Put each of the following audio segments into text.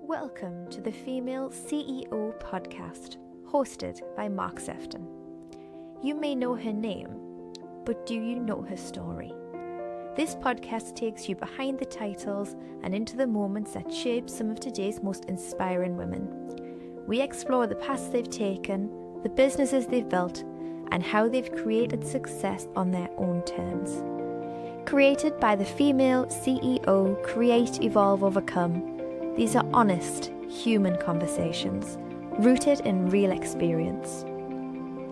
Welcome to the Female CEO podcast, hosted by Sephton. You may know her name, but do you know her story? This podcast takes you behind the titles and into the moments that shape some of today's most inspiring women. We explore the paths they've taken, the businesses they've built, and how they've created success on their own terms. Created by the Female CEO Create, Evolve, Overcome, these are honest, human conversations, rooted in real experience.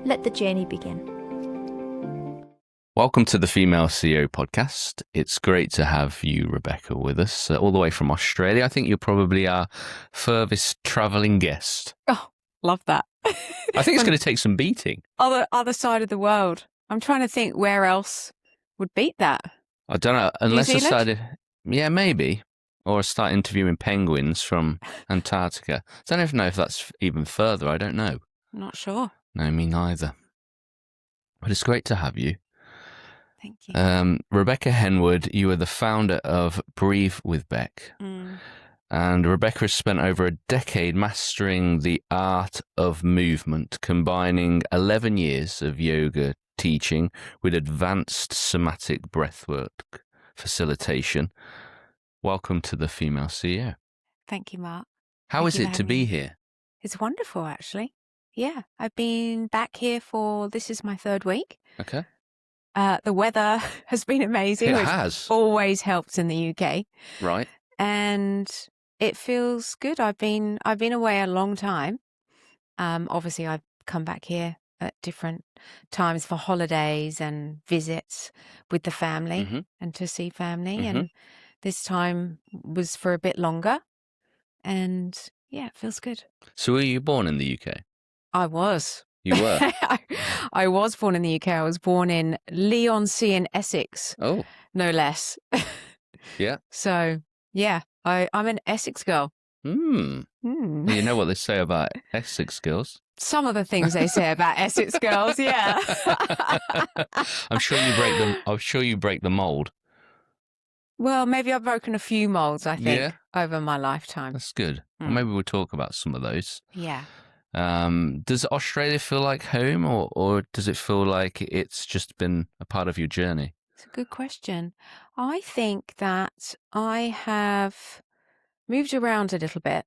Let the journey begin. Welcome to the Female CEO podcast. It's great to have you, Rebecca, with us, all the way from Australia. I think you're probably our furthest travelling guest. Oh, love that. I think it's going to take some beating. Other side of the world. I'm trying to think where else would beat that. I don't know, unless I New Zealand? started... Yeah, maybe. Or I start interviewing penguins from Antarctica. I don't even know if that's even further. I don't know. I'm not sure. No, me neither. But it's great to have you. Thank you. Rebecca Henwood, you are the founder of Breathe with Beck. And Rebecca has spent over a decade mastering the art of movement, combining 11 years of yoga teaching with advanced somatic breathwork facilitation. Welcome to the Female CEO. Thank you, Mark. How Thank is you it for to having be me. here? It's wonderful, actually. Yeah, I've been back here this is my third week. Okay. The weather has been amazing. It which has. always helps in the UK. Right. And it feels good. I've been away a long time. Obviously, I've come back here at different times for holidays and visits with the family and to see family. And this time was for a bit longer. And yeah, it feels good. So were you born in the UK? I was. You were? I was born in the UK. I was born in Leigh-on-Sea in Essex. Oh. No less. Yeah. So, yeah, I'm an Essex girl. You know what they say about Essex girls? Some of the things they say about Essex girls, yeah. I'm sure you break the mold. Well, maybe I've broken a few molds, I think, Yeah. over my lifetime. That's good. Well, maybe we'll talk about some of those. Yeah. Does Australia feel like home, or does it feel like it's just been a part of your journey? It's a good question. I think that I have moved around a little bit.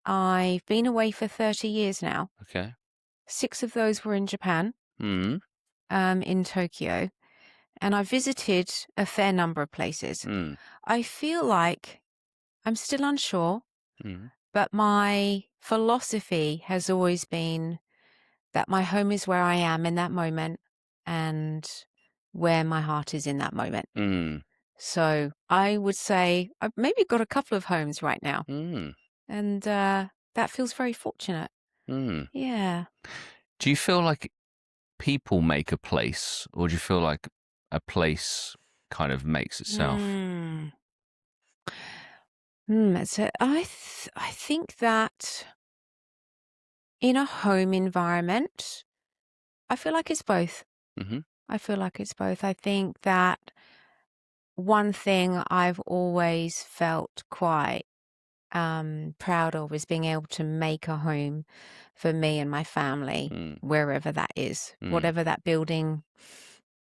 I've been away for 30 years now. Okay. 6 of those were in Japan, in Tokyo. And I visited a fair number of places. I feel like I'm still unsure, but my philosophy has always been that my home is where I am in that moment and where my heart is in that moment. So I would say I've maybe got a couple of homes right now. And that feels very fortunate. Yeah. Do you feel like people make a place, or do you feel like a place kind of makes itself? I think that in a home environment, I feel like it's both. I feel like it's both. I think that one thing I've always felt quite proud of is being able to make a home for me and my family, wherever that is, whatever that building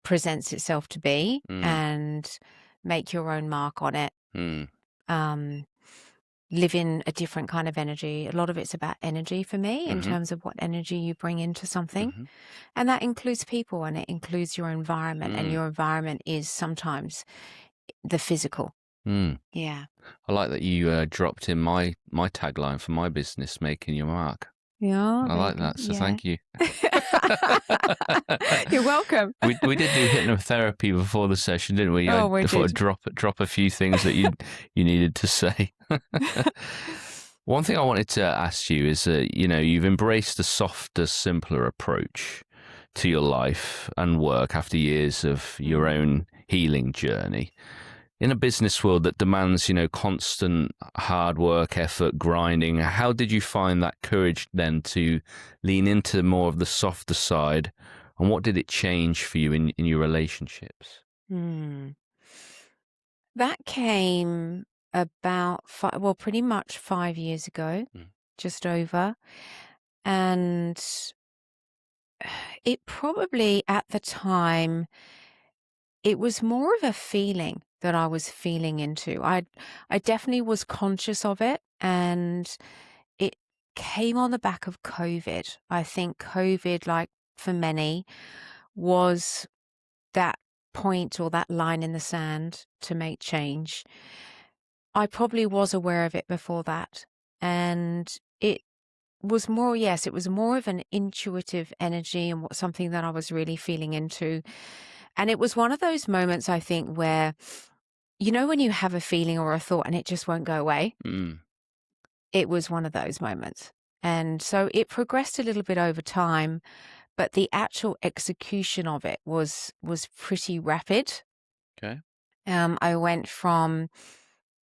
presents itself to be, and make your own mark on it. Live in a different kind of energy. A lot of it's about energy for me in terms of what energy you bring into something. And that includes people, and it includes your environment. And your environment is sometimes the physical. Yeah. I like that you dropped in my tagline for my business, making your mark. Yeah. I like that, so thank you. You're welcome. We did do hypnotherapy before the session, didn't we? Oh, we Before did. drop a few things that you needed to say. One thing I wanted to ask you is, you've embraced a softer, simpler approach to your life and work after years of your own healing journey. In a business world that demands, constant hard work, effort, grinding, how did you find that courage then to lean into more of the softer side? And what did it change for you in your relationships? That came about pretty much 5 years ago, just over. And it probably at the time, it was more of a feeling that I was feeling into. I definitely was conscious of it, and it came on the back of COVID. I think COVID, like for many, was that point or that line in the sand to make change. I probably was aware of it before that, and it was more, yes, it was more of an intuitive energy and something that I was really feeling into. And it was one of those moments, I think, where, when you have a feeling or a thought and it just won't go away. It was one of those moments. And so it progressed a little bit over time, but the actual execution of it was pretty rapid. Okay. I went from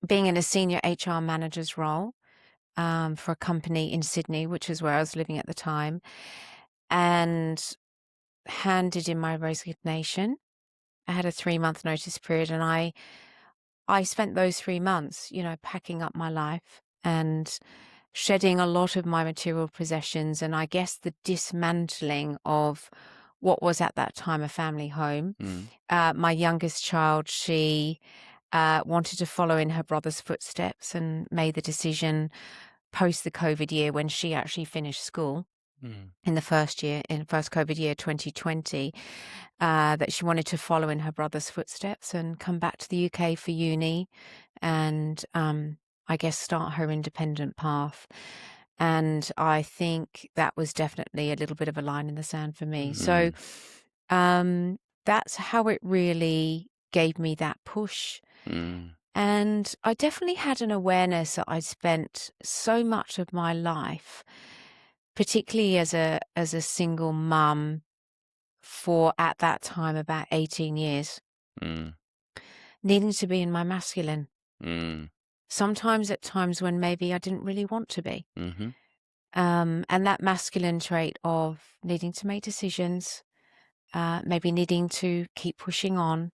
being in a senior HR manager's role for a company in Sydney, which is where I was living at the time, and handed in my resignation. I had a 3-month notice period, and I spent those 3 months, packing up my life and shedding a lot of my material possessions, and I guess the dismantling of what was at that time a family home. My youngest child, she wanted to follow in her brother's footsteps and made the decision post the COVID year, when she actually finished school in the first COVID year, 2020, that she wanted to follow in her brother's footsteps and come back to the UK for uni and I guess start her independent path. And I think that was definitely a little bit of a line in the sand for me. So that's how it really gave me that push. And I definitely had an awareness that I'd spent so much of my life, particularly as a single mum, for at that time about 18 years, needing to be in my masculine. Sometimes at times when maybe I didn't really want to be. And that masculine trait of needing to make decisions, maybe needing to keep pushing on.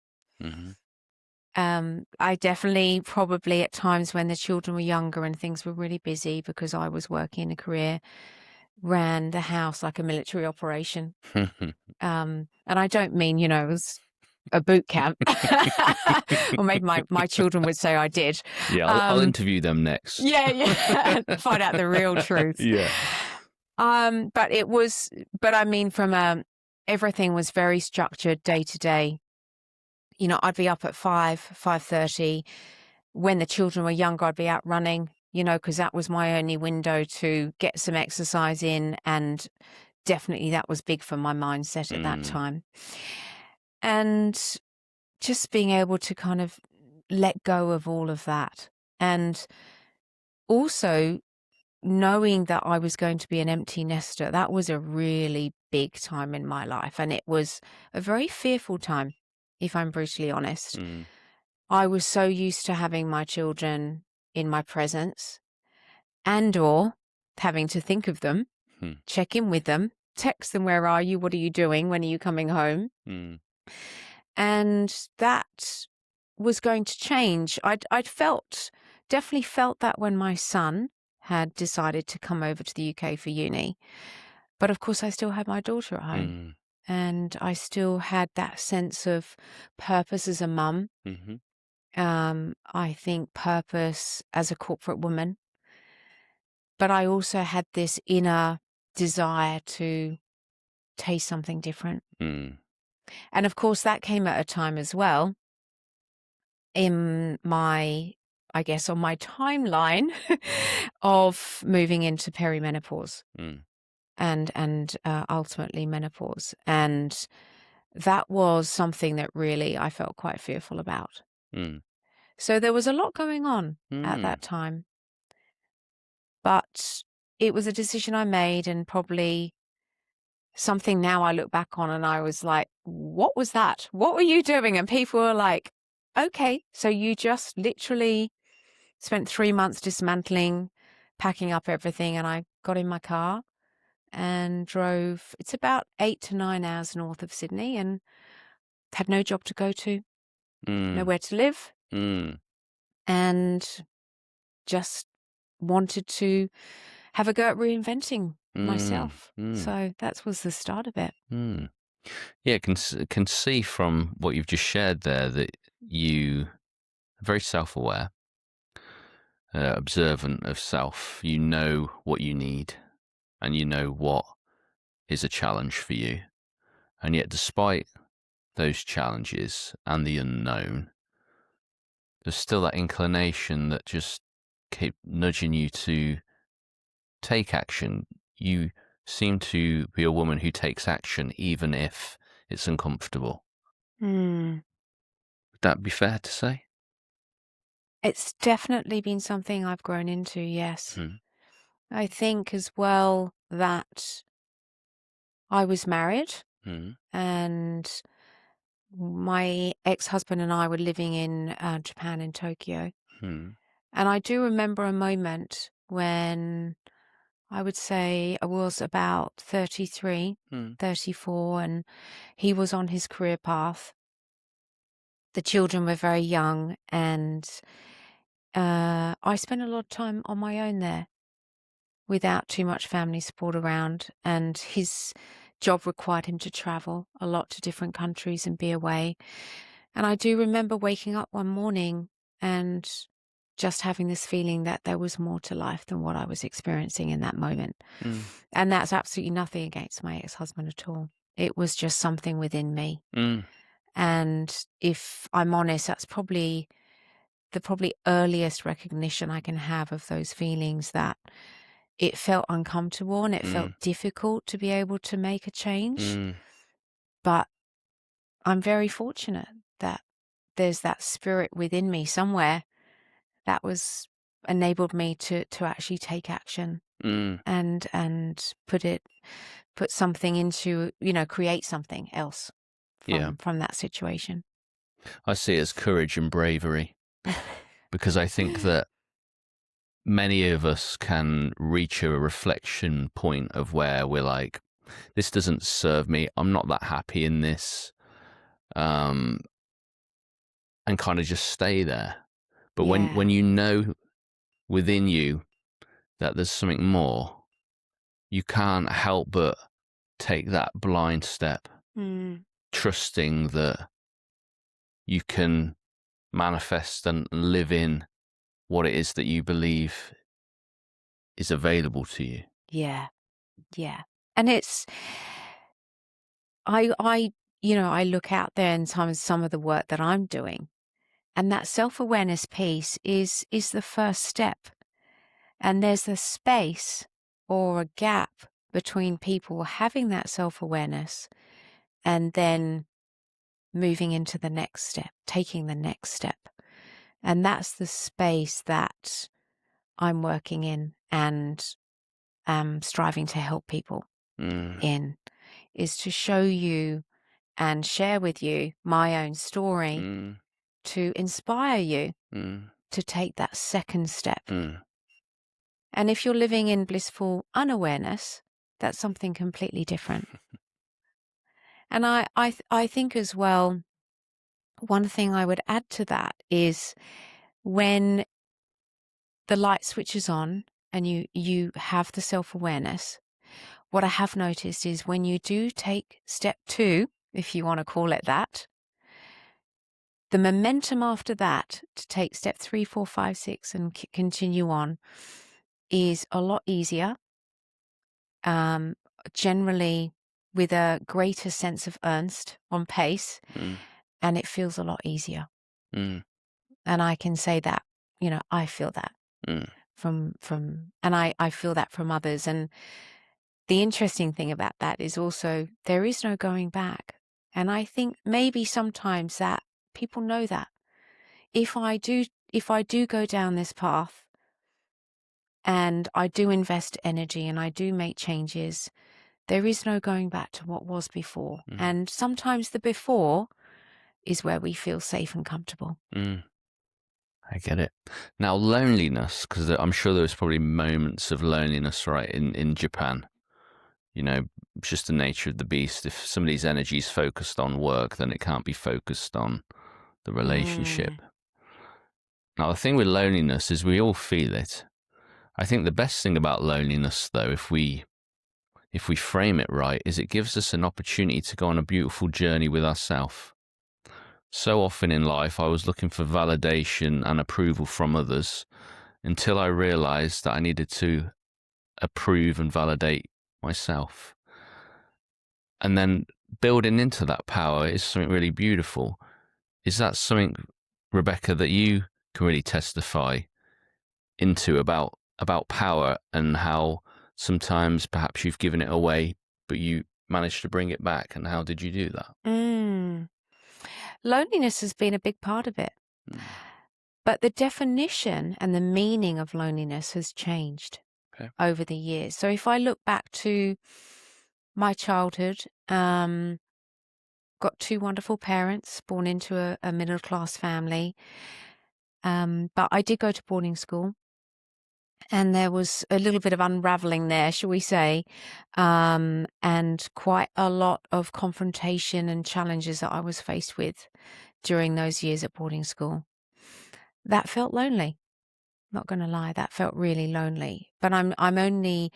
I definitely probably at times when the children were younger and things were really busy, because I was working a career, ran the house like a military operation. And I don't mean, it was a boot camp. Or maybe my children would say I did. Yeah, I'll interview them next. Yeah. Find out the real truth. Yeah. But I mean, everything was very structured day to day. I'd be up at 5:30. When the children were younger, I'd be out running, because that was my only window to get some exercise in. And definitely that was big for my mindset at that time. And just being able to kind of let go of all of that. And also knowing that I was going to be an empty nester, that was a really big time in my life. And it was a very fearful time, if I'm brutally honest. I was so used to having my children in my presence or having to think of them, check in with them, text them, where are you? What are you doing? When are you coming home? And that was going to change. I'd definitely felt that when my son had decided to come over to the UK for uni. But of course, I still had my daughter at home. And I still had that sense of purpose as a mum. I think purpose as a corporate woman. But I also had this inner desire to taste something different. And of course, that came at a time as well in my, I guess, on my timeline of moving into perimenopause. And ultimately menopause. And that was something that really I felt quite fearful about. So there was a lot going on at that time. But it was a decision I made, and probably something now I look back on and I was like, what was that? What were you doing? And people were like, okay, so you just literally spent 3 months dismantling, packing up everything. And I got in my car and drove, it's about 8 to 9 hours north of Sydney, and had no job to go to, nowhere to live. and just wanted to have a go at reinventing myself. So that was the start of it. Yeah, can see from what you've just shared there that you are very self-aware, observant of self. You know what you need, and you know what is a challenge for you. And yet, despite those challenges and the unknown, there's still that inclination that just keep nudging you to take action. You seem to be a woman who takes action even if it's uncomfortable. Would that be fair to say? It's definitely been something I've grown into, yes. I think as well that I was married and my ex-husband and I were living in Japan, in Tokyo. And I do remember a moment when I would say I was about 33, 34, and he was on his career path. The children were very young, and I spent a lot of time on my own there without too much family support around, and his job required him to travel a lot to different countries and be away. And I do remember waking up one morning and just having this feeling that there was more to life than what I was experiencing in that moment. And that's absolutely nothing against my ex-husband at all. It was just something within me. And if I'm honest, that's probably the earliest recognition I can have of those feelings, that it felt uncomfortable and it felt difficult to be able to make a change. But I'm very fortunate that there's that spirit within me somewhere that was enabled me to actually take action and put something into, create something else from that situation. I see it as courage and bravery, because I think that many of us can reach a reflection point of where we're like, this doesn't serve me, I'm not that happy in this, and kind of just stay there. But when you know within you that there's something more, you can't help but take that blind step, trusting that you can manifest and live in what it is that you believe is available to you. Yeah. And it's, I look out there and some of the work that I'm doing, and that self-awareness piece is the first step. And there's a space or a gap between people having that self-awareness and then moving into the next step, taking the next step. And that's the space that I'm working in and striving to help people in, is to show you and share with you my own story to inspire you to take that second step. And if you're living in blissful unawareness, that's something completely different. And I think as well, one thing I would add to that is when the light switches on and you have the self-awareness, what I have noticed is when you do take step 2, if you want to call it that, the momentum after that to take step 3, 4, 5, 6 and continue on is a lot easier, generally with a greater sense of earnest on pace, and it feels a lot easier. And I can say that, I feel that from and I feel that from others. And the interesting thing about that is also there is no going back. And I think maybe sometimes that people know that if I do go down this path and I do invest energy and I do make changes, there is no going back to what was before. And sometimes the before is where we feel safe and comfortable. I get it. Now, loneliness, because I'm sure there was probably moments of loneliness, right, in Japan. It's just the nature of the beast. If somebody's energy is focused on work, then it can't be focused on the relationship. Now, the thing with loneliness is we all feel it. I think the best thing about loneliness, though, if we frame it right, is it gives us an opportunity to go on a beautiful journey with ourselves. So often in life, I was looking for validation and approval from others until I realized that I needed to approve and validate myself. And then building into that power is something really beautiful. Is that something, Rebecca, that you can really testify into about power and how sometimes perhaps you've given it away, but you managed to bring it back? And how did you do that? Loneliness has been a big part of it. But the definition and the meaning of loneliness has changed over the years. So if I look back to my childhood, got two wonderful parents, born into a middle-class family. But I did go to boarding school. And there was a little bit of unraveling there, shall we say, and quite a lot of confrontation and challenges that I was faced with during those years at boarding school. That felt lonely. Not going to lie, that felt really lonely. But I'm only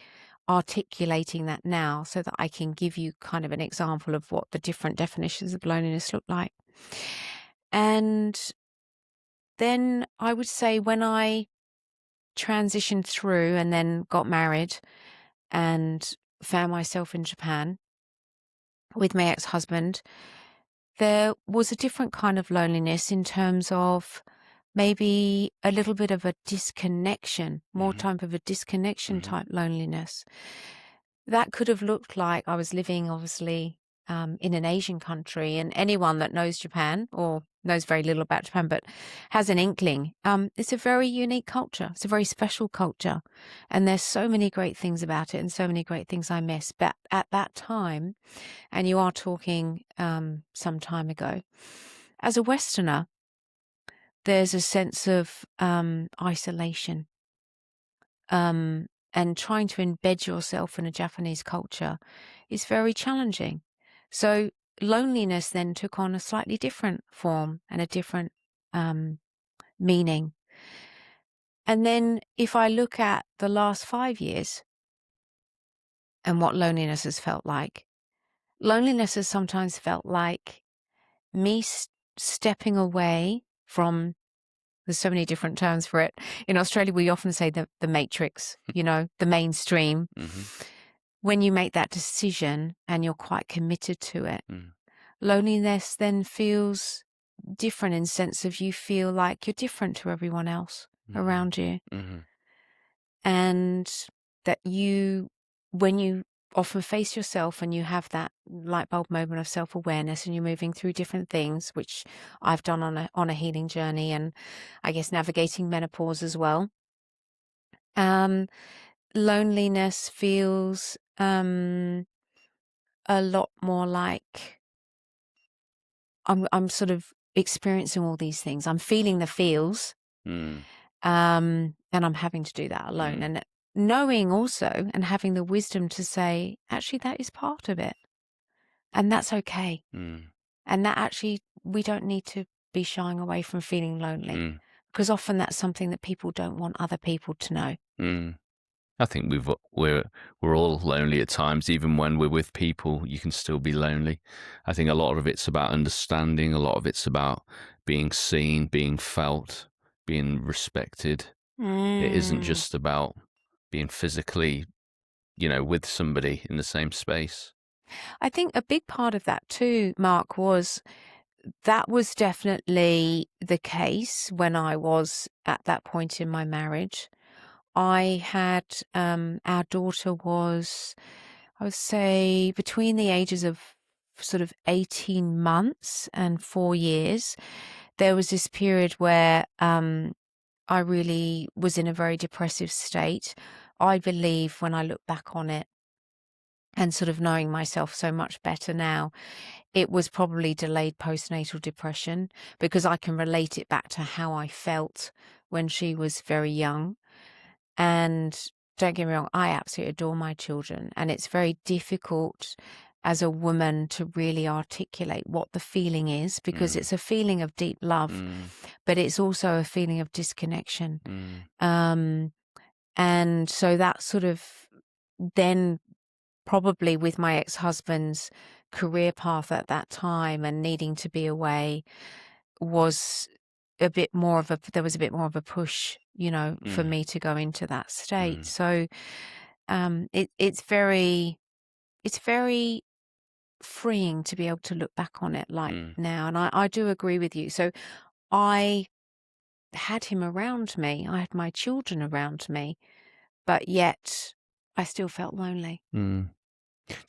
articulating that now so that I can give you kind of an example of what the different definitions of loneliness look like. And then I would say when I transitioned through and then got married and found myself in Japan with my ex-husband, there was a different kind of loneliness in terms of maybe a little bit of a disconnection, more type of a disconnection type loneliness. That could have looked like I was living, obviously, in an Asian country, and anyone that knows Japan or knows very little about Japan but has an inkling, it's a very unique culture. It's a very special culture, and there's so many great things about it and so many great things I miss. But at that time, and you are talking some time ago, as a Westerner, there's a sense of isolation, and trying to embed yourself in a Japanese culture is very challenging. So loneliness then took on a slightly different form and a different meaning. And then if I look at the last 5 years and what loneliness has felt like, loneliness has sometimes felt like me stepping away from, there's so many different terms for it. In Australia, we often say the matrix, the mainstream. When you make that decision and you're quite committed to it, loneliness then feels different in sense of you feel like you're different to everyone else around you. And that when you often face yourself and you have that light bulb moment of self-awareness and you're moving through different things, which I've done on a healing journey, and I guess navigating menopause as well. Loneliness feels a lot more like I'm sort of experiencing all these things. I'm feeling the feels, and I'm having to do that alone. And knowing also and having the wisdom to say, actually, that is part of it. And that's okay. And that actually, we don't need to be shying away from feeling lonely, because often that's something that people don't want other people to know. I think we're all lonely at times. Even when we're with people, you can still be lonely. I think a lot of it's about understanding. A lot of it's about being seen, being felt, being respected. It isn't just about being physically, with somebody in the same space. I think a big part of that too, Mark, that was definitely the case when I was at that point in my marriage. I had, our daughter was, I would say, between the ages of sort of 18 months and 4 years. There was this period where I really was in a very depressive state. I believe when I look back on it and sort of knowing myself so much better now, it was probably delayed postnatal depression, because I can relate it back to how I felt when she was very young. And don't get me wrong, I absolutely adore my children, and it's very difficult as a woman to really articulate what the feeling is, because it's a feeling of deep love, but it's also a feeling of disconnection. And so that sort of then, probably with my ex-husband's career path at that time and needing to be away, was a bit more of a push, for me to go into that state. So it's very freeing to be able to look back on it like now. And I do agree with you. So I had him around me. I had my children around me, but yet I still felt lonely. Do you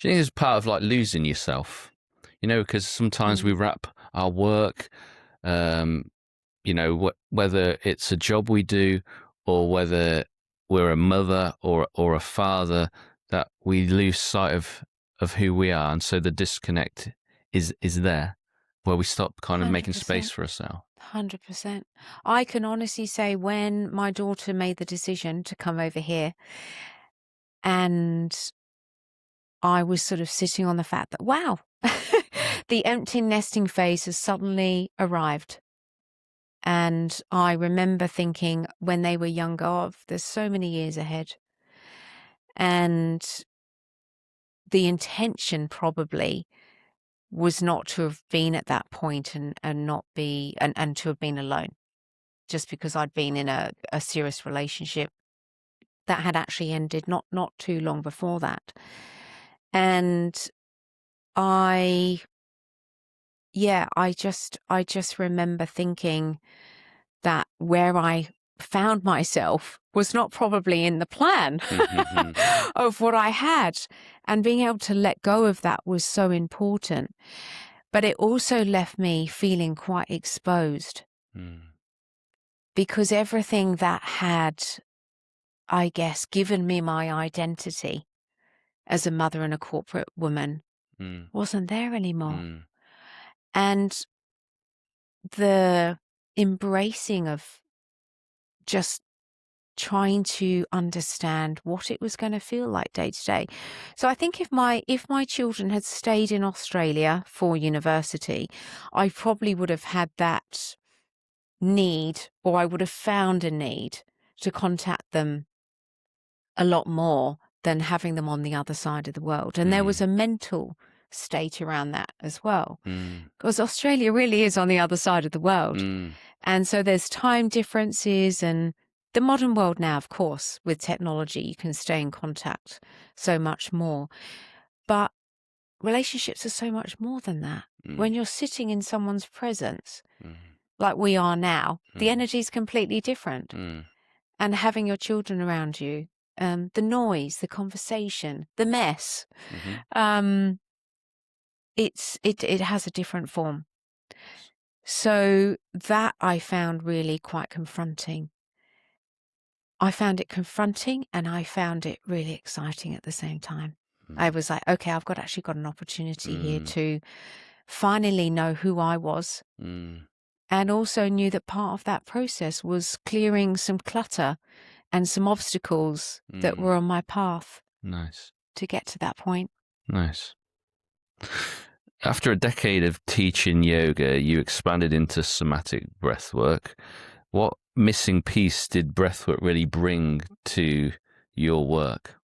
think it's part of like losing yourself? Because sometimes we wrap our work, whether it's a job we do or whether we're a mother or a father, that we lose sight of who we are. And so the disconnect is there, where we stop kind of 100%. Making space for ourselves. 100%. I can honestly say, when my daughter made the decision to come over here, and I was sort of sitting on the fact that, wow, the empty nesting phase has suddenly arrived. And I remember thinking, when they were younger, oh, there's so many years ahead. And the intention probably was not to have been at that point and not be, and to have been alone, just because I'd been in a serious relationship that had actually ended not too long before that. And I just remember thinking that where I found myself was not probably in the plan of what I had. And being able to let go of that was so important. But it also left me feeling quite exposed, because everything that had, I guess, given me my identity as a mother and a corporate woman wasn't there anymore. And the embracing of just trying to understand what it was going to feel like day to day. So I think if my children had stayed in Australia for university, I probably would have had that need, or I would have found a need to contact them a lot more than having them on the other side of the world. And there was a mental state around that as well, because Australia really is on the other side of the world. And so there's time differences, and the modern world now, of course, with technology, you can stay in contact so much more. But relationships are so much more than that. When you're sitting in someone's presence, like we are now, the energy is completely different. And having your children around you, the noise, the conversation, the mess, it has a different form. So that I found really quite confronting. I found it confronting, and I found it really exciting at the same time. I was like, okay, I've actually got an opportunity here to finally know who I was. And also knew that part of that process was clearing some clutter and some obstacles that were on my path. Nice. To get to that point. Nice. After a decade of teaching yoga, you expanded into somatic breathwork. What missing piece did breathwork really bring to your work?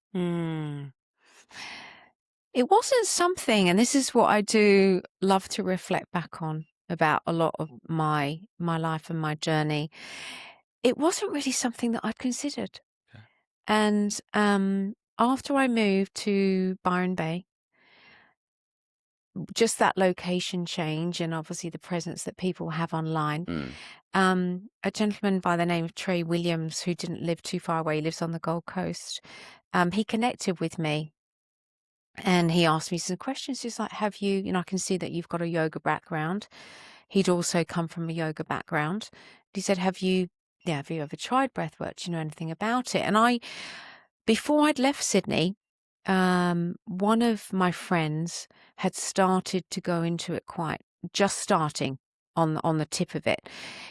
It wasn't something, and this is what I do love to reflect back on about a lot of my life and my journey. It wasn't really something that I'd considered. Okay. And after I moved to Byron Bay, just that location change and obviously the presence that people have online, a gentleman by the name of Trey Williams, who didn't live too far away, lives on the Gold Coast, he connected with me. And he asked me some questions, just like, have you, I can see that you've got a yoga background. He'd also come from a yoga background. He said, have you ever tried breathwork? Do you know anything about it? And before I'd left Sydney, one of my friends had started to go into it, just starting on the tip of it.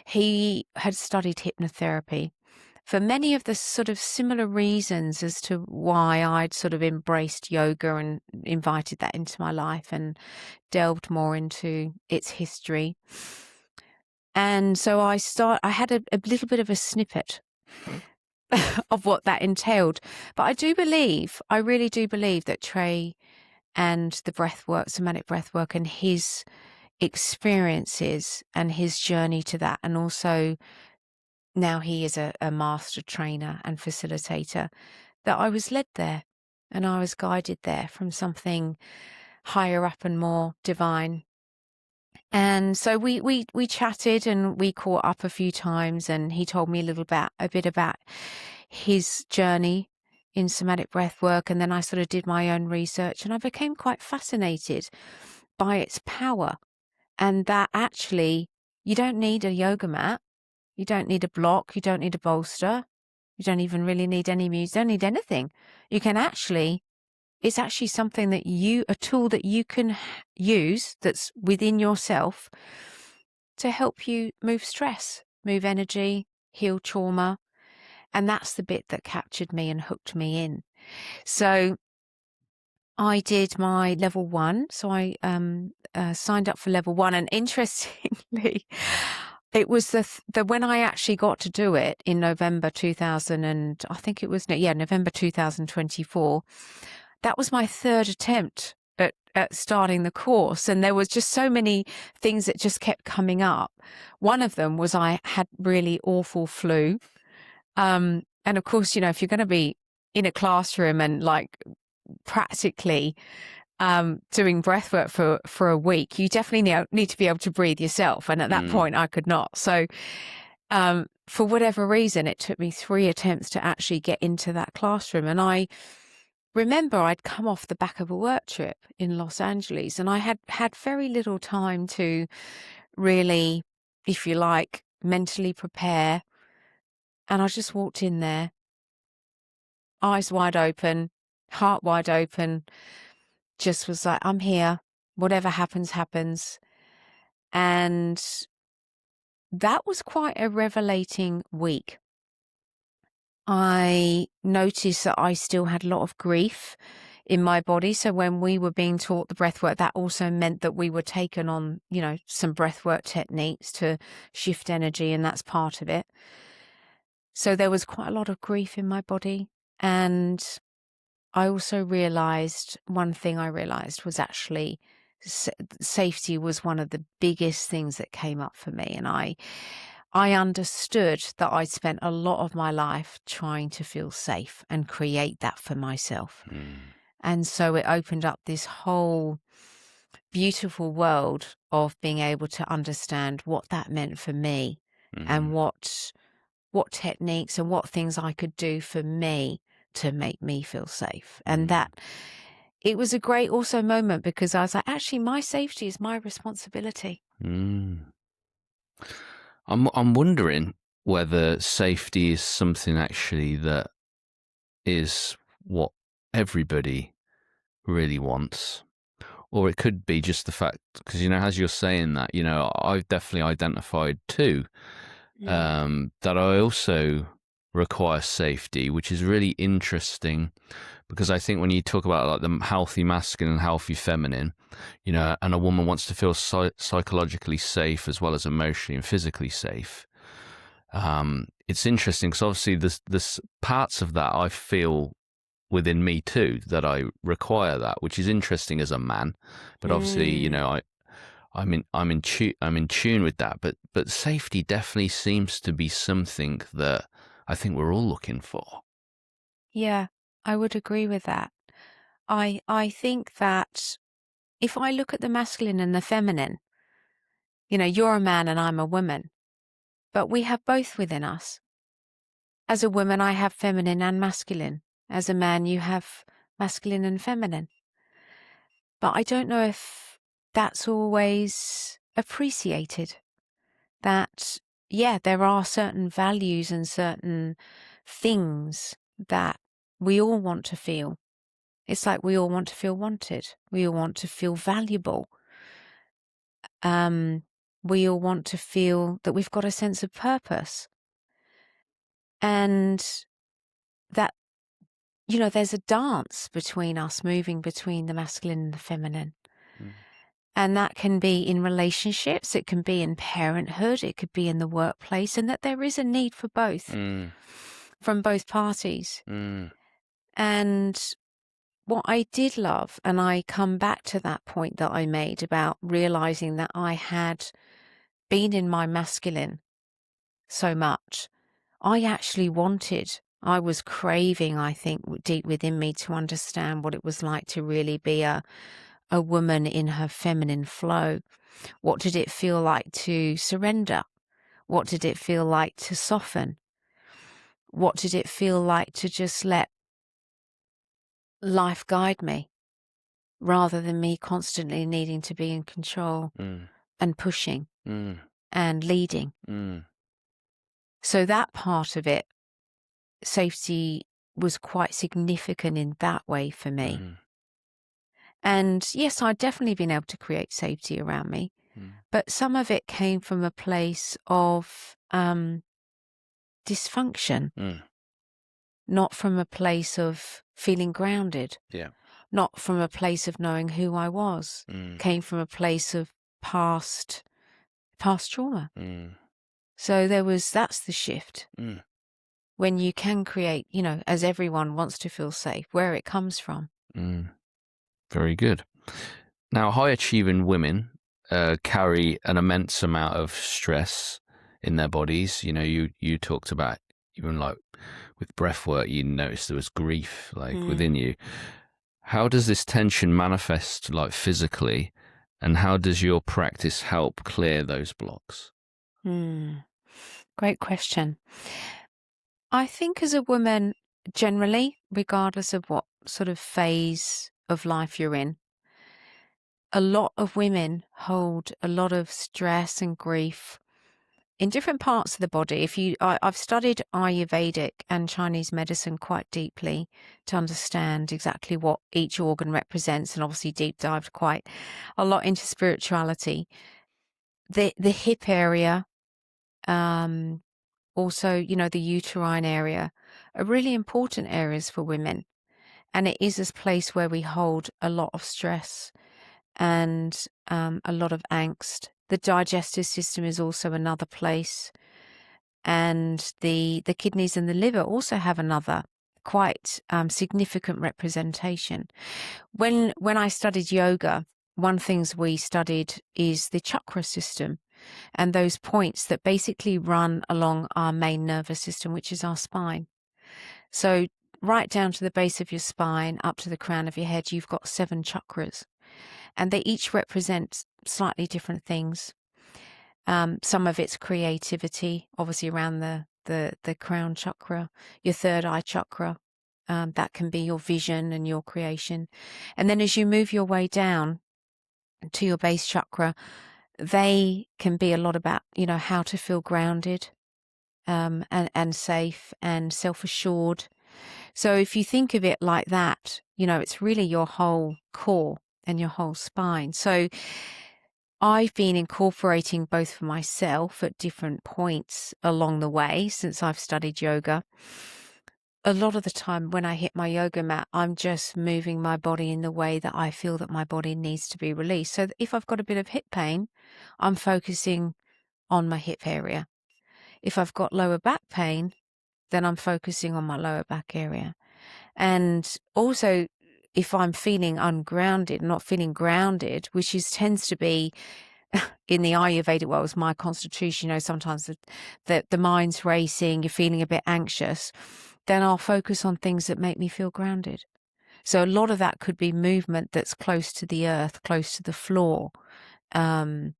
He had studied hypnotherapy for many of the sort of similar reasons as to why I'd sort of embraced yoga and invited that into my life and delved more into its history. And so I had a little bit of a snippet of what that entailed. But I really do believe that Trey and the breathwork, somatic breathwork, and his experiences and his journey to that, and also now he is a master trainer and facilitator, that I was led there and I was guided there from something higher up and more divine. And so we chatted and we caught up a few times, and he told me a bit about his journey in somatic breathwork, and then I sort of did my own research, and I became quite fascinated by its power, and that actually you don't need a yoga mat, you don't need a block, you don't need a bolster, you don't even really need any music, you don't need anything. It's actually something a tool that you can use that's within yourself to help you move stress, move energy, heal trauma. And that's the bit that captured me and hooked me in. So I did my level 1. So I signed up for level 1. And interestingly, it was when I actually got to do it in November 2024. That was my third attempt at starting the course. And there was just so many things that just kept coming up. One of them was I had really awful flu. And of course, if you're going to be in a classroom and like practically doing breathwork for a week, you definitely need to be able to breathe yourself. And at that point, I could not. So for whatever reason, it took me 3 attempts to actually get into that classroom. And I remember I'd come off the back of a work trip in Los Angeles, and I had very little time to really, if you like, mentally prepare. And I just walked in there, eyes wide open, heart wide open, just was like, I'm here. Whatever happens, happens. And that was quite a revelating week. I noticed that I still had a lot of grief in my body. So when we were being taught the breathwork, that also meant that we were taken on, some breathwork techniques to shift energy, and that's part of it. So there was quite a lot of grief in my body. And I also realized, one thing I realized was actually safety was one of the biggest things that came up for me. And I understood that I'd spent a lot of my life trying to feel safe and create that for myself. And so it opened up this whole beautiful world of being able to understand what that meant for me and what techniques and what things I could do for me to make me feel safe. And that it was a great also moment, because I was like, actually, my safety is my responsibility. I'm wondering whether safety is something actually that is what everybody really wants, or it could be just the fact, because as you're saying that, I've definitely identified too that I also require safety, which is really interesting, because I think when you talk about like the healthy masculine and healthy feminine, and a woman wants to feel psychologically safe as well as emotionally and physically safe. It's interesting because obviously there's parts of that I feel within me too that I require that, which is interesting as a man. But obviously, I'm in tune with that. But safety definitely seems to be something that I think we're all looking for. Yeah, I would agree with that. I think that if I look at the masculine and the feminine, you're a man and I'm a woman, but we have both within us. As a woman, I have feminine and masculine. As a man, you have masculine and feminine. But I don't know if that's always appreciated. That, there are certain values and certain things that we all want to feel. It's like we all want to feel wanted. We all want to feel valuable. We all want to feel that we've got a sense of purpose. And that, there's a dance between us, moving between the masculine and the feminine. And that can be in relationships, it can be in parenthood, it could be in the workplace, and that there is a need for both from both parties. And what I did love, and I come back to that point that I made about realizing that I had been in my masculine so much, I was craving, I think, deep within me to understand what it was like to really be a woman in her feminine flow. What did it feel like to surrender? What did it feel like to soften? What did it feel like to just let life guide me rather than me constantly needing to be in control and pushing and leading? So that part of it, safety, was quite significant in that way for me. And yes, I'd definitely been able to create safety around me, but some of it came from a place of dysfunction, not from a place of feeling grounded, not from a place of knowing who I was, came from a place of past trauma. So that's the shift. When you can create, as everyone wants to feel safe, where it comes from. Very good. Now, high-achieving women carry an immense amount of stress in their bodies. You talked about, even like with breathwork, you noticed there was grief within you. How does this tension manifest physically, and how does your practice help clear those blocks? Great question. I think as a woman, generally, regardless of what sort of phase of life you're in, a lot of women hold a lot of stress and grief in different parts of the body. I've studied Ayurvedic and Chinese medicine quite deeply to understand exactly what each organ represents, and obviously deep dived quite a lot into spirituality. The hip area, also, the uterine area, are really important areas for women. And it is this place where we hold a lot of stress and a lot of angst. The digestive system is also another place. And the kidneys and the liver also have another quite significant representation. When I studied yoga, one things we studied is the chakra system and those points that basically run along our main nervous system, which is our spine. So right down to the base of your spine, up to the crown of your head, you've got 7 chakras, and they each represent slightly different things. Some of it's creativity, obviously around the crown chakra, your third eye chakra. That can be your vision and your creation. And then as you move your way down to your base chakra, they can be a lot about, how to feel grounded and safe and self-assured. So if you think of it like that, it's really your whole core and your whole spine. So I've been incorporating both for myself at different points along the way since I've studied yoga. A lot of the time when I hit my yoga mat, I'm just moving my body in the way that I feel that my body needs to be released. So if I've got a bit of hip pain, I'm focusing on my hip area. If I've got lower back pain, then I'm focusing on my lower back area. And also, if I'm feeling ungrounded, not feeling grounded, which tends to be in the Ayurvedic world, is my constitution, sometimes the mind's racing, you're feeling a bit anxious, then I'll focus on things that make me feel grounded. So a lot of that could be movement that's close to the earth, close to the floor, and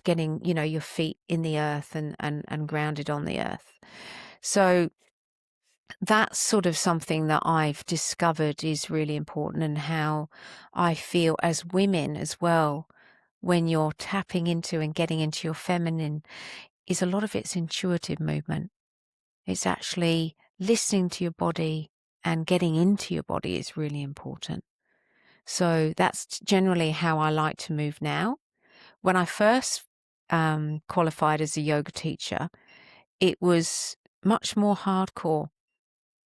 getting, your feet in the earth and grounded on the earth. So that's sort of something that I've discovered is really important, and how I feel as women as well, when you're tapping into and getting into your feminine, is a lot of it's intuitive movement. It's actually listening to your body and getting into your body is really important. So that's generally how I like to move now. When I first qualified as a yoga teacher, it was much more hardcore.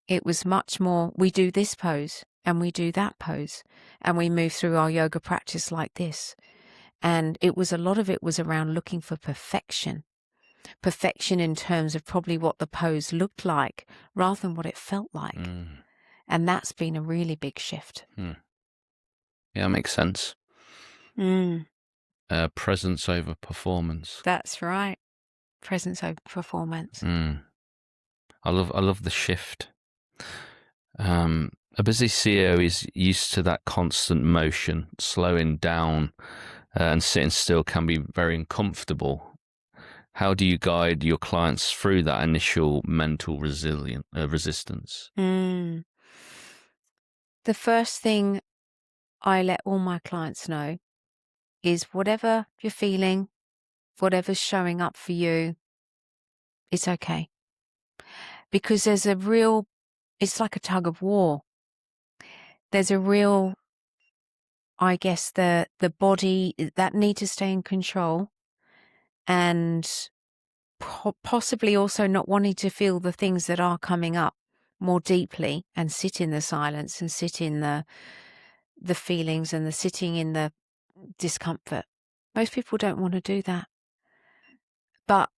It was much more, we do this pose and we do that pose and we move through our yoga practice like this. And a lot of it was around looking for perfection. Perfection in terms of probably what the pose looked like rather than what it felt like. And that's been a really big shift. Yeah, makes sense. Presence over performance. That's right. Presence over performance. I love the shift. A busy CEO is used to that constant motion. Slowing down and sitting still can be very uncomfortable. How do you guide your clients through that initial mental resistance? The first thing I let all my clients know is whatever you're feeling, whatever's showing up for you, it's okay. Because there's it's like a tug of war. There's a real, I guess, the body, that need to stay in control, and possibly also not wanting to feel the things that are coming up more deeply and sit in the silence and sit in the feelings and the sitting in the discomfort. Most people don't want to do that. But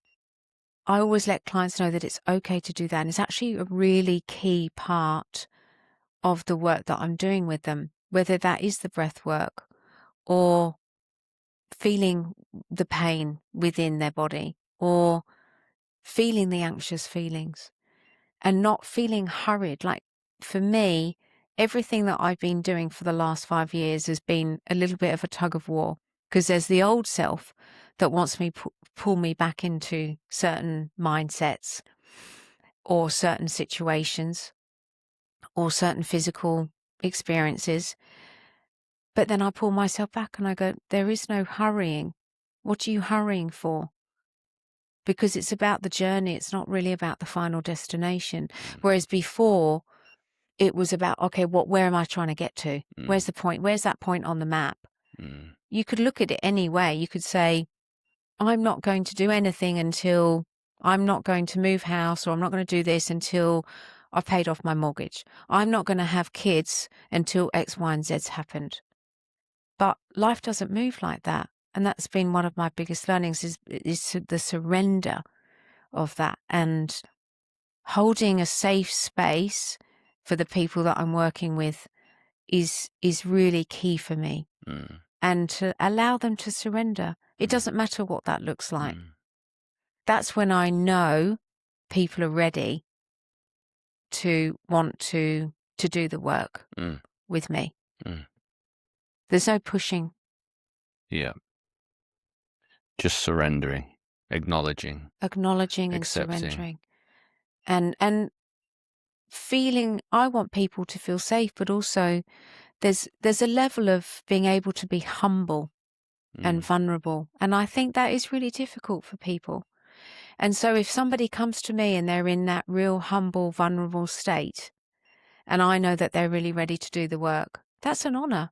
I always let clients know that it's okay to do that. And it's actually a really key part of the work that I'm doing with them, whether that is the breath work or feeling the pain within their body or feeling the anxious feelings and not feeling hurried. Like for me, everything that I've been doing for the last 5 years has been a little bit of a tug of war, because there's the old self that wants me pull me back into certain mindsets or certain situations or certain physical experiences. But then I pull myself back and I go, there is no hurrying. What are you hurrying for? Because it's about the journey. It's not really about the final destination. Whereas before it was about, okay, where am I trying to get to? Where's the point? Where's that point on the map? You could look at it any way. You could say, I'm not going to do anything until I'm not going to move house, or I'm not going to do this until I've paid off my mortgage. I'm not going to have kids until X, Y, and Z's happened. But life doesn't move like that. And that's been one of my biggest learnings is the surrender of that and holding a safe space for the people that I'm working with is really key for me. And to allow them to surrender. It doesn't matter what that looks like. That's when I know people are ready to want to do the work with me. There's no pushing. Yeah. Just surrendering, acknowledging And accepting. surrendering. And feeling, I want people to feel safe, but also there's a level of being able to be humble and vulnerable. And I think that is really difficult for people. And so if somebody comes to me and they're in that real humble, vulnerable state, and I know that they're really ready to do the work, that's an honor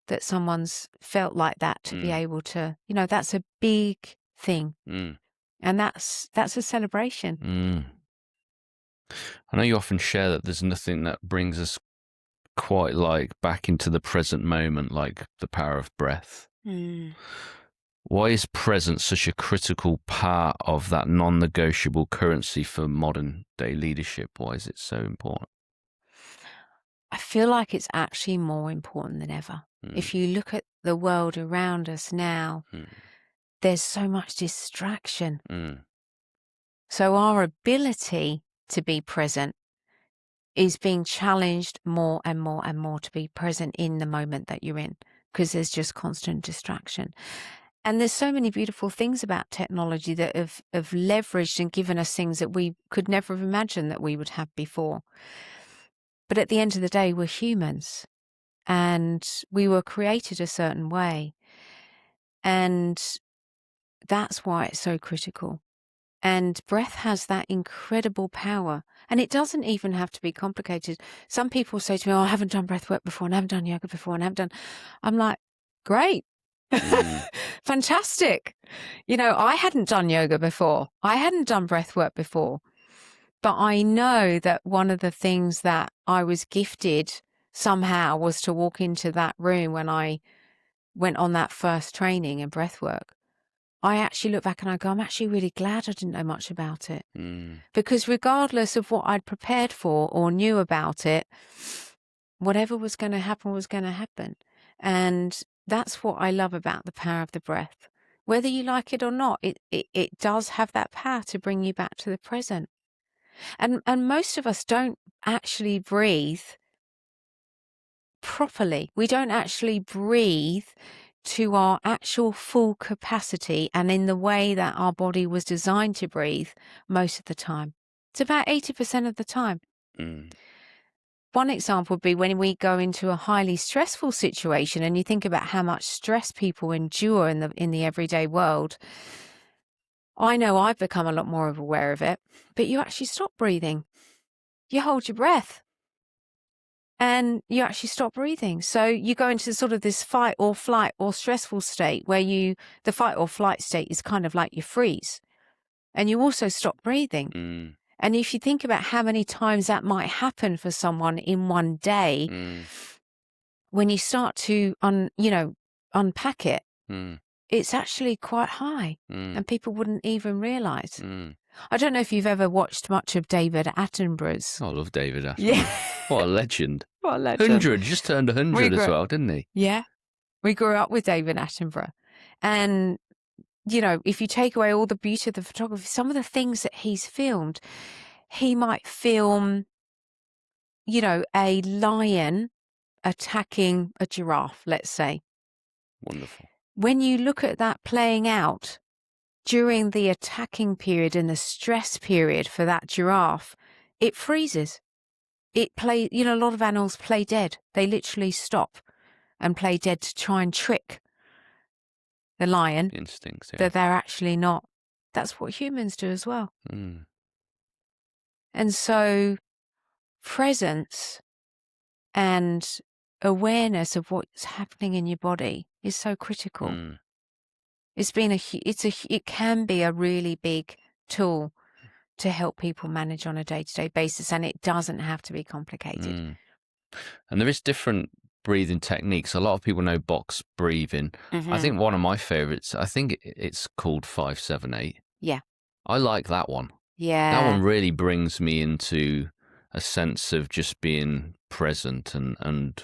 that someone's felt like that to be able to, that's a big thing. And that's a celebration. I know you often share that there's nothing that brings us quite like back into the present moment like the power of breath. Why is presence such a critical part of that non-negotiable currency for modern day leadership? Why is it so important? I feel like it's actually more important than ever. If you look at the world around us now, there's so much distraction. So our ability to be present is being challenged more and more and more to be present in the moment that you're in, because there's just constant distraction. And there's so many beautiful things about technology that have leveraged and given us things that we could never have imagined that we would have before. But at the end of the day, we're humans and we were created a certain way. And that's why it's so critical. And breath has that incredible power. And it doesn't even have to be complicated. Some people say to me, I haven't done breath work before and I haven't done yoga before and I haven't done. I'm like, great. Fantastic. I hadn't done yoga before. I hadn't done breath work before. But I know that one of the things that I was gifted somehow was to walk into that room when I went on that first training in breathwork. I actually look back and I go, I'm actually really glad I didn't know much about it. Because regardless of what I'd prepared for or knew about it, whatever was going to happen was going to happen. And that's what I love about the power of the breath. Whether you like it or not, it does have that power to bring you back to the present. And most of us don't actually breathe properly. We don't actually breathe to our actual full capacity and in the way that our body was designed to breathe most of the time. It's about 80% of the time. One example would be when we go into a highly stressful situation and you think about how much stress people endure in the everyday world. I know I've become a lot more aware of it, but you actually stop breathing. You hold your breath and you actually stop breathing. So you go into sort of this fight or flight or stressful state where the fight or flight state is kind of like you freeze and you also stop breathing. And if you think about how many times that might happen for someone in one day, when you start to unpack it, it's actually quite high and people wouldn't even realize. I don't know if you've ever watched much of David Attenborough's. I love David Attenborough. Yeah. What a legend. What a legend. 100, just turned 100 as well, didn't he? Yeah. We grew up with David Attenborough. And, if you take away all the beauty of the photography, some of the things that he's filmed, he might film, a lion attacking a giraffe, let's say. Wonderful. When you look at that playing out during the attacking period and the stress period for that giraffe, it freezes. A lot of animals play dead. They literally stop and play dead to try and trick the lion. Instincts, yeah. That they're actually not. That's what humans do as well. And so presence and awareness of what's happening in your body is so critical. It can be a really big tool to help people manage on a day-to-day basis, and it doesn't have to be complicated. And there is different breathing techniques. A lot of people know box breathing. I think one of my favorites, I think it's called 5-7-8. Yeah. I like that one. Yeah. That one really brings me into a sense of just being present and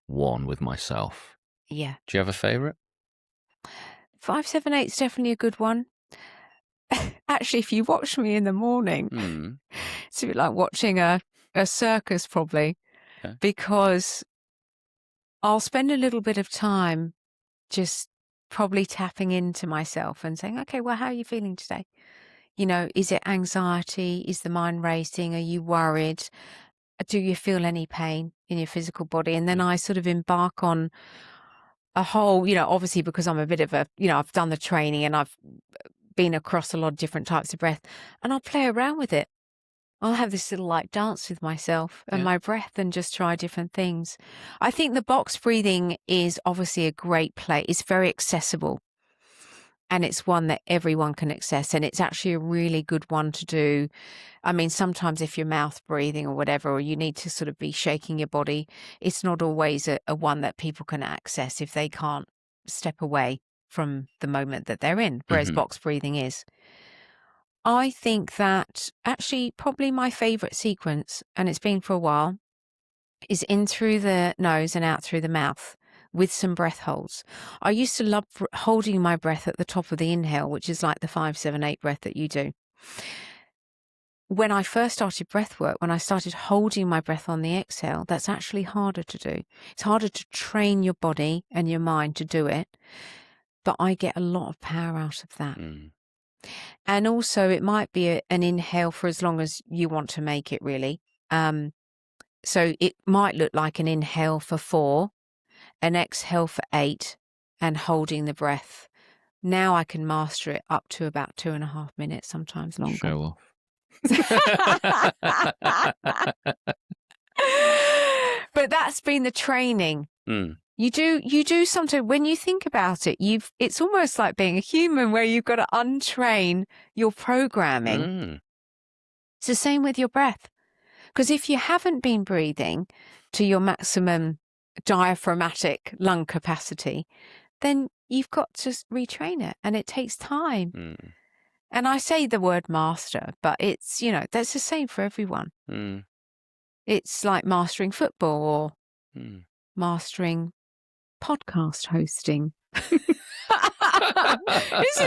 one with myself. Yeah. Do you have a favorite? 5-7-8 is definitely a good one. Actually, if you watch me in the morning, it's a bit like watching a circus probably, because I'll spend a little bit of time just probably tapping into myself and saying, okay, well, how are you feeling today? Is it anxiety? Is the mind racing? Are you worried? Do you feel any pain in your physical body? And then I sort of embark on a whole, obviously because I'm a bit of I've done the training and I've been across a lot of different types of breath, and I'll play around with it. I'll have this little dance with myself and my breath and just try different things. I think the box breathing is obviously a great play. It's very accessible and it's one that everyone can access, and it's actually a really good one to do. I mean, sometimes if you're mouth breathing or whatever, or you need to sort of be shaking your body, it's not always a one that people can access if they can't step away from the moment that they're in, whereas box breathing is. I think that actually probably my favorite sequence, and it's been for a while, is in through the nose and out through the mouth with some breath holds. I used to love holding my breath at the top of the inhale, which is like the 5-7-8 breath that you do. When I first started breath work, when I started holding my breath on the exhale, that's actually harder to do. It's harder to train your body and your mind to do it. But I get a lot of power out of that. And also it might be an inhale for as long as you want to make it, really. So it might look like an inhale for 4, an exhale for 8, and holding the breath. Now I can master it up to about 2.5 minutes, sometimes longer. Show off. But that's been the training. You do sometimes, when you think about it, it's almost like being a human where you've got to untrain your programming. It's the same with your breath. Because if you haven't been breathing to your maximum diaphragmatic lung capacity, then you've got to retrain it, and it takes time. Mm. And I say the word master, but it's, that's the same for everyone. Mm. It's like mastering football or Mm. mastering podcast hosting. Isn't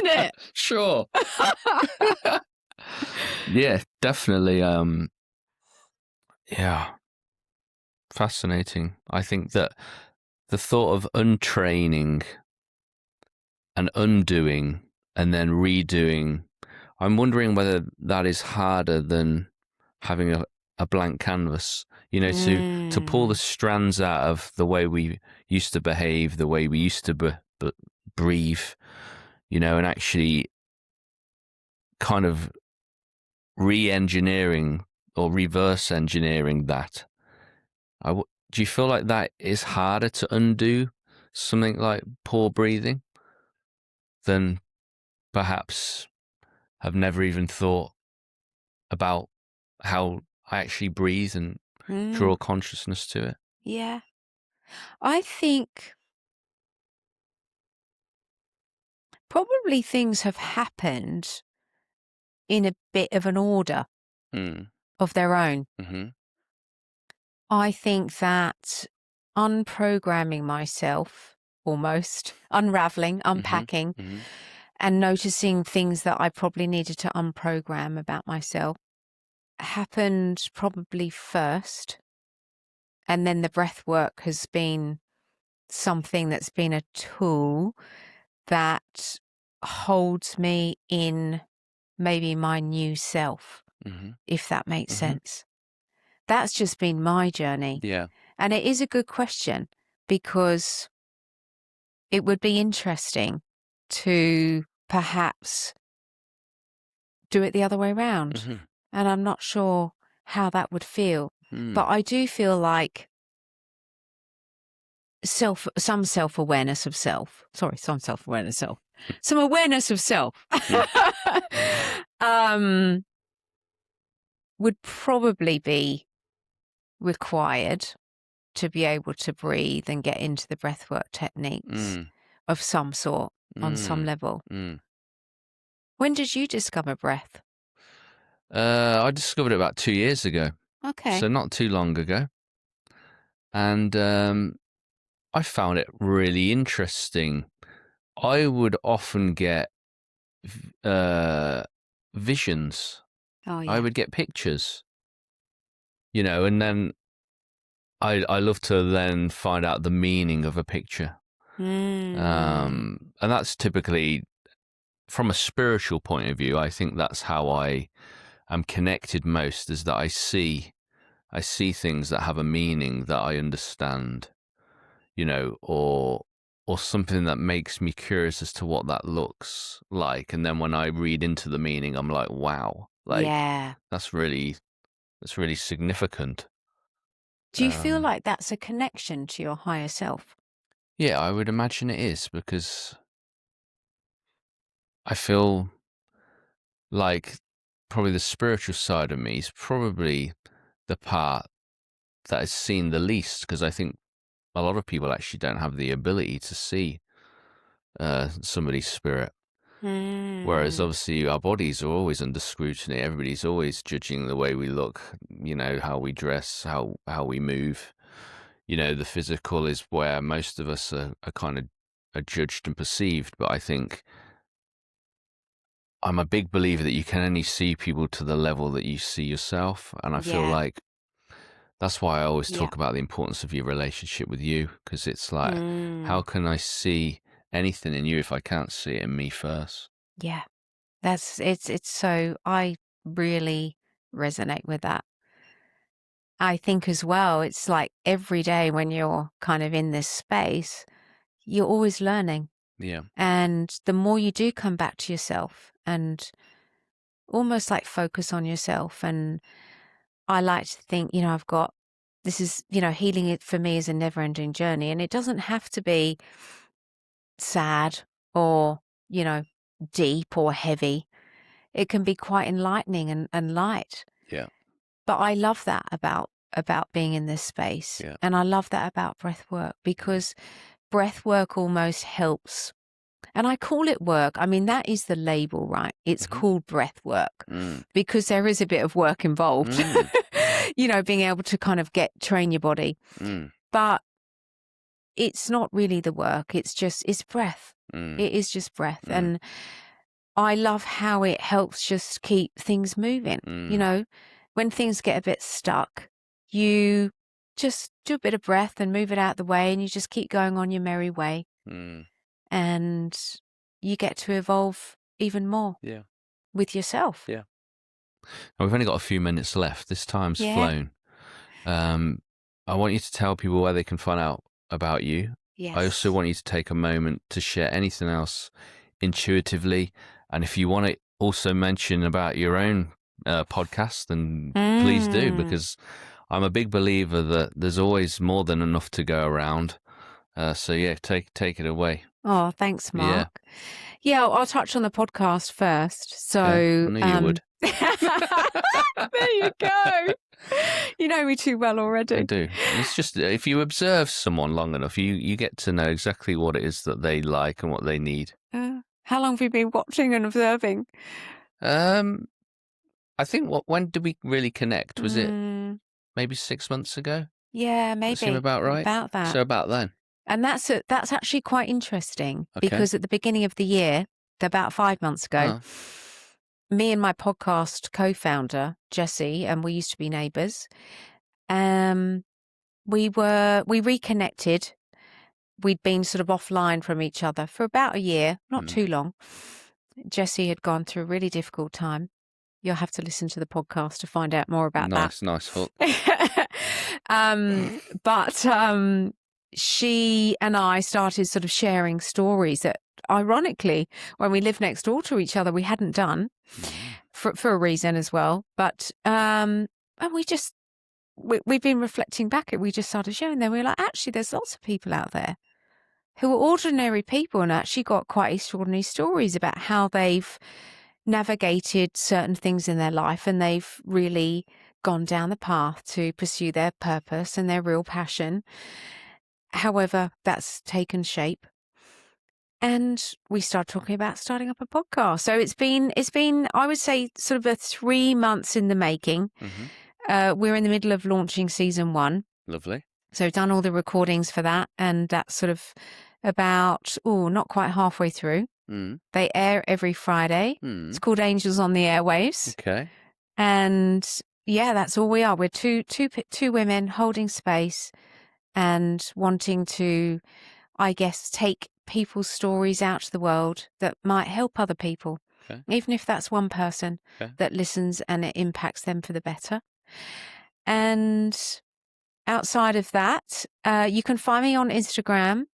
it? Sure. Yeah, definitely. Yeah. Fascinating. I think that the thought of untraining and undoing and then redoing, I'm wondering whether that is harder than having a blank canvas, to pull the strands out of the way we used to behave, the way we used to breathe, and actually kind of re-engineering or reverse engineering that. Do you feel like that is harder to undo, something like poor breathing, than perhaps have never even thought about how I actually breathe and draw consciousness to it? Yeah. I think probably things have happened in a bit of an order of their own. Mm-hmm. I think that unprogramming myself, almost unraveling, unpacking, and noticing things that I probably needed to unprogram about myself happened probably first. And then the breath work has been something that's been a tool that holds me in maybe my new self, if that makes sense. That's just been my journey. Yeah. And it is a good question, because it would be interesting to perhaps do it the other way around. And I'm not sure how that would feel. But I do feel like some self-awareness of self. Sorry, some self-awareness of self. Some awareness of self would probably be required to be able to breathe and get into the breathwork techniques of some sort on some level. When did you discover breath? I discovered it about 2 years ago. Okay. So not too long ago. And I found it really interesting. I would often get visions. Oh, yeah. I would get pictures, and then I love to then find out the meaning of a picture. And that's typically from a spiritual point of view. I think that's how I am connected most, is that I see things that have a meaning that I understand, or something that makes me curious as to what that looks like. And then when I read into the meaning, I'm like, wow, that's really significant. Do you feel like that's a connection to your higher self? Yeah, I would imagine it is, because I feel like probably the spiritual side of me is probably the part that has seen the least, because I think a lot of people actually don't have the ability to see somebody's spirit. Whereas obviously our bodies are always under scrutiny. Everybody's always judging the way we look, how we dress, how we move. The physical is where most of us are kind of are judged and perceived. But I think I'm a big believer that you can only see people to the level that you see yourself. And I feel like that's why I always talk about the importance of your relationship with you, because it's like, how can I see anything in you if I can't see it in me first? Yeah, it's so, I really resonate with that. I think as well, it's like every day when you're kind of in this space, you're always learning. Yeah. And the more you do come back to yourself and almost like focus on yourself. And I like to think, this is, healing it for me is a never ending journey. And it doesn't have to be sad or, deep or heavy. It can be quite enlightening and light. But I love that about being in this space. Yeah. And I love that about breath work, because breath work almost helps. And I call it work. I mean, that is the label, right? It's called breath work because there is a bit of work involved, you know, being able to kind of train your body. But it's not really the work. It's breath. It is just breath. And I love how it helps just keep things moving. You know, when things get a bit stuck, you just do a bit of breath and move it out the way, and you just keep going on your merry way. And you get to evolve even more with yourself. Yeah. Now, we've only got a few minutes left. This time's flown. I want you to tell people where they can find out about you. Yes. I also want you to take a moment to share anything else intuitively. And if you want to also mention about your own podcast, then please do, because I'm a big believer that there's always more than enough to go around. So yeah, take it away. Oh, thanks, Mark. Yeah, I'll touch on the podcast first. So I knew you would. There you go. You know me too well already. I do. It's just, if you observe someone long enough, you get to know exactly what it is that they like and what they need. How long have you been watching and observing? I think when did we really connect? Was it maybe 6 months ago? Yeah, maybe. Does that seem about right? About that. So about then. And that's actually quite interesting because at the beginning of the year, about 5 months ago, me and my podcast co-founder, Jessie, and we used to be neighbours, we reconnected. We'd been sort of offline from each other for about a year, not too long. Jessie had gone through a really difficult time. You'll have to listen to the podcast to find out more about that. Nice hook. But she and I started sort of sharing stories that, ironically, when we lived next door to each other, we hadn't done for a reason as well. But and we've been reflecting back. We just started sharing them. We were like, actually, there's lots of people out there who are ordinary people and actually got quite extraordinary stories about how they've navigated certain things in their life, and they've really gone down the path to pursue their purpose and their real passion. However, that's taken shape. And we started talking about starting up a podcast. So it's been, I would say, sort of a 3 months in the making. We're in the middle of launching season 1. Lovely. So we've done all the recordings for that. And that's sort of about, not quite halfway through. They air every Friday. It's called Angels on the Airwaves. Okay. And yeah, that's all we are. We're two women holding space and wanting to, I guess, take people's stories out to the world that might help other people, even if that's one person that listens and it impacts them for the better. And outside of that, you can find me on Instagram,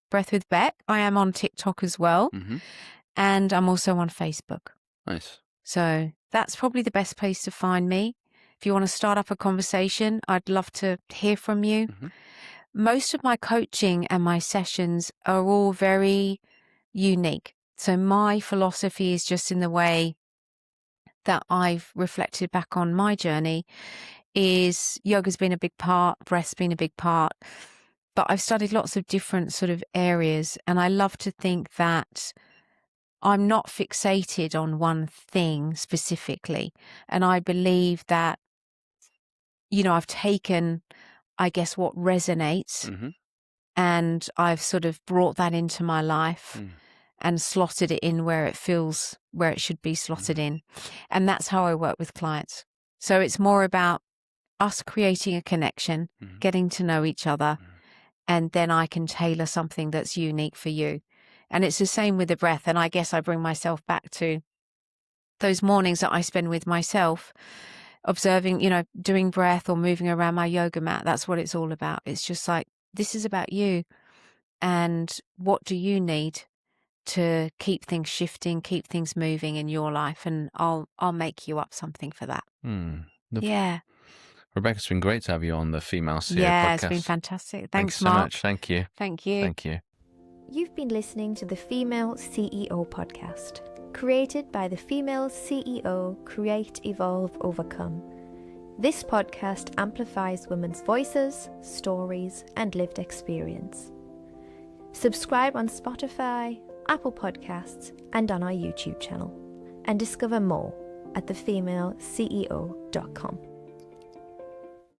Breath with Beck. I am on TikTok as well. And I'm also on Facebook. Nice. So that's probably the best place to find me. If you want to start up a conversation, I'd love to hear from you. Most of my coaching and my sessions are all very unique. So my philosophy is just in the way that I've reflected back on my journey is yoga's been a big part, breath's been a big part, but I've studied lots of different sort of areas. And I love to think that I'm not fixated on one thing specifically. And I believe that, I've taken, I guess, what resonates and I've sort of brought that into my life and slotted it in where it should be slotted in. And that's how I work with clients. So it's more about us creating a connection, getting to know each other, and then I can tailor something that's unique for you. And it's the same with the breath. And I guess I bring myself back to those mornings that I spend with myself, observing, doing breath or moving around my yoga mat. That's what it's all about. It's just like, this is about you. And what do you need to keep things shifting, keep things moving in your life? And I'll make you up something for that. Yeah. Rebecca, it's been great to have you on the Female CEO podcast. Yeah, it's been fantastic. Thanks so Mark. much. Thank you. Thank you. Thank you. You've been listening to the Female CEO podcast, created by the Female CEO Create, Evolve, Overcome. This podcast amplifies women's voices, stories, and lived experience. Subscribe on Spotify, Apple Podcasts, and on our YouTube channel, and discover more at thefemaleceo.com.